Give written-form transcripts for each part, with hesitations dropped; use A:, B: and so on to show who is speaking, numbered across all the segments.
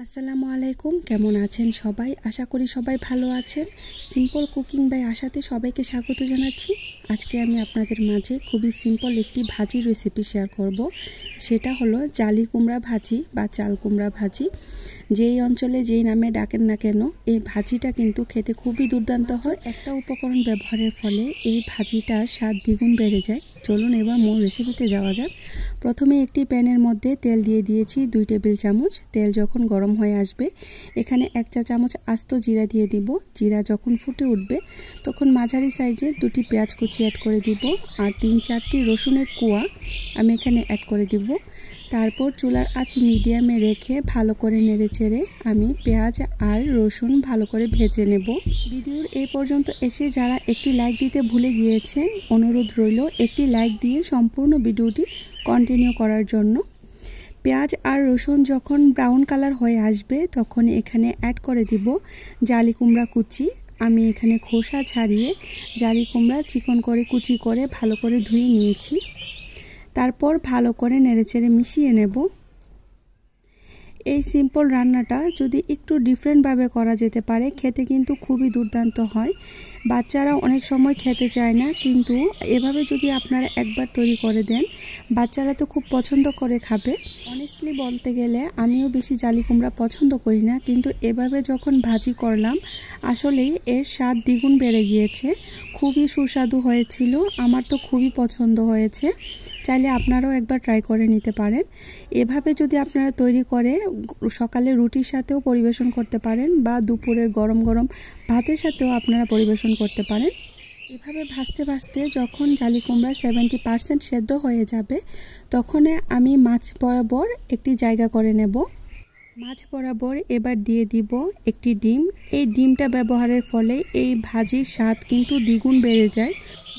A: আসসালামু আলাইকুম, কেমন আছেন সবাই? আশা করি সবাই ভালো আছেন। সিম্পল কুকিং বাই আশাতে সবাইকে স্বাগত জানাচ্ছি। আজকে আমি আপনাদের মাঝে খুবই সিম্পল একটি ভাজির রেসিপি শেয়ার করব। সেটা হলো জালি কুমড়া ভাজি বা চাল কুমড়া ভাজি। যেই অঞ্চলে যেই নামে ডাকেন না কেন, এই ভাজিটা কিন্তু খেতে খুবই দুর্দান্ত হয়। একটা উপকরণ ব্যবহারের ফলে এই ভাজিটার স্বাদ দ্বিগুণ বেড়ে যায়। চলুন এবার মূল রেসিপিতে যাওয়া যাক। প্রথমে একটি প্যানের মধ্যে তেল দিয়ে দিয়েছি 2 টেবিল চামচ। তেল যখন গরম হয়ে আসবে, এখানে 1 চা চামচ আস্ত জিরা দিয়ে দিব। জিরা যখন ফুটে উঠবে, তখন মাঝারি সাইজের 2টি পেঁয়াজ কুচি অ্যাড করে দিব আর 3-4টি রসুনের কোয়া আমি এখানে অ্যাড করে দিব। তারপর চুলার আঁচ মিডিয়ামে রেখে ভালো করে নেড়েচেড়ে আমি পেঁয়াজ আর রসুন ভালো করে ভেজে নেব। ভিডিওর এই পর্যন্ত এসে যারা একটি লাইক দিতে ভুলে গিয়েছেন, অনুরোধ রইল একটি লাইক দিয়ে সম্পূর্ণ ভিডিওটি কন্টিনিউ করার জন্য। পেঁয়াজ আর রসুন যখন ব্রাউন কালার হয়ে আসবে, তখন এখানে অ্যাড করে দিব জালি কুমড়া কুচি। আমি এখানে খোসা ছাড়িয়ে জালি কুমড়া চিকন করে কুচি করে ভালো করে ধুয়ে নিয়েছি। তারপর ভালো করে নেড়েচেড়ে মিশিয়ে নেব। এই সিম্পল রান্নাটা যদি একটু ডিফারেন্টভাবে করা যেতে পারে, খেতে কিন্তু খুবই দুর্দান্ত হয়। বাচ্চারা অনেক সময় খেতে চায় না, কিন্তু এভাবে যদি আপনারা একবার তৈরি করে দেন, বাচ্চারা তো খুব পছন্দ করে খাবে। অনেস্টলি বলতে গেলে আমিও বেশি জালি কুমড়া পছন্দ করি না, কিন্তু এভাবে যখন ভাজি করলাম, আসলেই এর স্বাদ দ্বিগুণ বেড়ে গিয়েছে। খুবই সুস্বাদু হয়েছিল, আমার তো খুবই পছন্দ হয়েছে। চাইলে আপনারাও একবার ট্রাই করে নিতে পারেন। এভাবে যদি আপনারা তৈরি করে সকালে রুটির সাথেও পরিবেশন করতে পারেন বা দুপুরের গরম গরম ভাতের সাথেও আপনারা পরিবেশন করতে পারেন। এভাবে ভাজতে ভাজতে যখন জালি কুমড়া 70% সেদ্ধ হয়ে যাবে, তখন আমি মাছ বরাবর একটি জায়গা করে নেব। মাছ বরাবর এবার দিয়ে দিব একটি ডিম। এই ডিমটা ব্যবহারের ফলে এই ভাজির স্বাদ কিন্তু দ্বিগুণ বেড়ে যায়।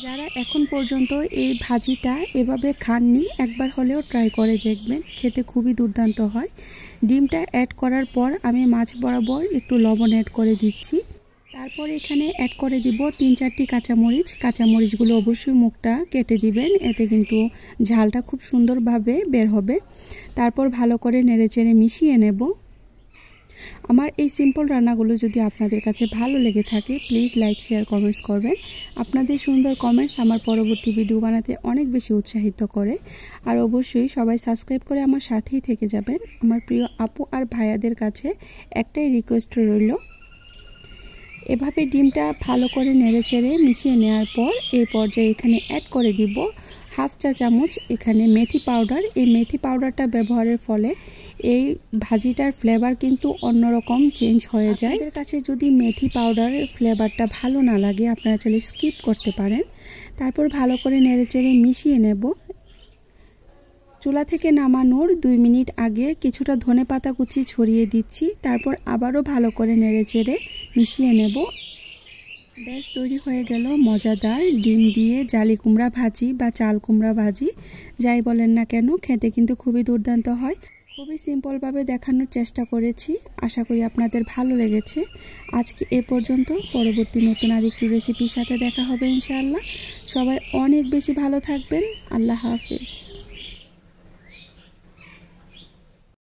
A: যারা এখন পর্যন্ত এই ভাজিটা এভাবে খাননি, একবার হলেও ট্রাই করে দেখবেন, খেতে খুবই দুর্দান্ত হয়। ডিমটা অ্যাড করার পর আমি মাছ বরাবর একটু লবণ অ্যাড করে দিচ্ছি। তারপর এখানে অ্যাড করে দিব 3-4টি কাঁচামরিচ। কাঁচামরিচগুলো অবশ্যই মুখটা কেটে দিবেন, এতে কিন্তু ঝালটা খুব সুন্দরভাবে বের হবে। তারপর ভালো করে নেড়েচেড়ে মিশিয়ে নেব। আমার এই সিম্পল রান্নাগুলো যদি আপনাদের কাছে ভালো লেগে থাকে, প্লিজ লাইক, শেয়ার, কমেন্টস করবেন। আপনাদের সুন্দর কমেন্টস আমার পরবর্তী ভিডিও বানাতে অনেক বেশি উৎসাহিত করে। আর অবশ্যই সবাই সাবস্ক্রাইব করে আমার সাথেই থেকে যাবেন। আমার প্রিয় আপু আর ভাইয়াদের কাছে একটাই রিকোয়েস্ট রইল, এভাবে ডিমটা ভালো করে নেড়েচেড়ে মিশিয়ে নেওয়ার পর এই পর্যায়ে এখানে অ্যাড করে দিব 1/2 চা চামচ এখানে মেথি পাউডার। এই মেথি পাউডারটা ব্যবহারের ফলে এই ভাজিটার ফ্লেভার কিন্তু অন্যরকম চেঞ্জ হয়ে যায়। আপনাদের কাছে যদি মেথি পাউডারের ফ্লেভারটা ভালো না লাগে, আপনারা চাইলে স্কিপ করতে পারেন। তারপর ভালো করে নেড়েচেড়ে মিশিয়ে নেব। চুলা থেকে নামানোর 2 মিনিট আগে কিছুটা ধনেপাতা কুচি ছড়িয়ে দিচ্ছি। তারপর আবারও ভালো করে নেড়েচেড়ে মিশিয়ে নেব। ব্যাস তৈরি হয়ে গেল মজাদার ডিম দিয়ে জালি কুমড়া ভাজি বা চাল কুমড়া ভাজি। যাই বলেন না কেন, খেতে কিন্তু খুবই দুর্দান্ত হয়। খুবই সিম্পলভাবে দেখানোর চেষ্টা করেছি, আশা করি আপনাদের ভালো লেগেছে। আজকে এ পর্যন্ত, পরবর্তী নতুন আরেকটি রেসিপির সাথে দেখা হবে ইনশাআল্লাহ। সবাই অনেক বেশি ভালো থাকবেন। আল্লাহ হাফেজ।